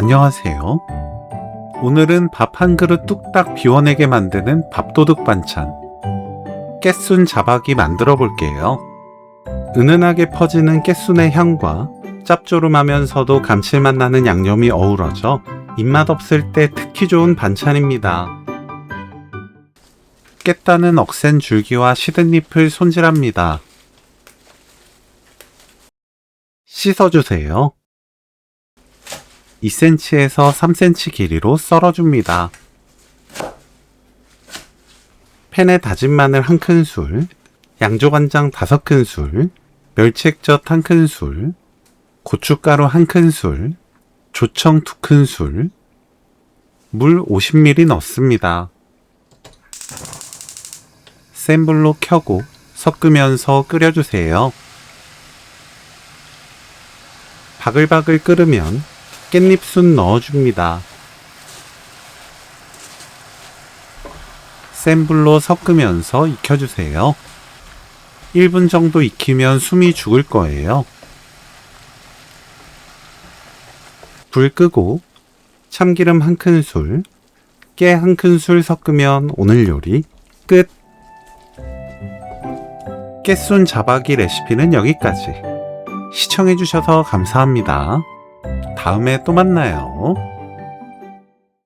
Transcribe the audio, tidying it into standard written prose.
안녕하세요. 오늘은 밥 한 그릇 뚝딱 비워내게 만드는 밥도둑 반찬 깨순 자박이 만들어 볼게요. 은은하게 퍼지는 깨순의 향과 짭조름하면서도 감칠맛 나는 양념이 어우러져 입맛 없을 때 특히 좋은 반찬입니다. 깻다는 억센 줄기와 시든 잎을 손질합니다. 씻어주세요. 2cm에서 3cm 길이로 썰어줍니다. 팬에 다진 마늘 1큰술, 양조간장 5큰술, 멸치액젓 1큰술, 고춧가루 1큰술, 조청 2큰술, 물 50ml 넣습니다. 센 불로 켜고 섞으면서 끓여주세요. 바글바글 끓으면 깻잎순 넣어줍니다. 센 불로 섞으면서 익혀주세요. 1분 정도 익히면 숨이 죽을 거예요. 불 끄고 참기름 1큰술, 깨 1큰술 섞으면 오늘 요리 끝! 깨순 자박이 레시피는 여기까지. 시청해주셔서 감사합니다. 다음에 또 만나요.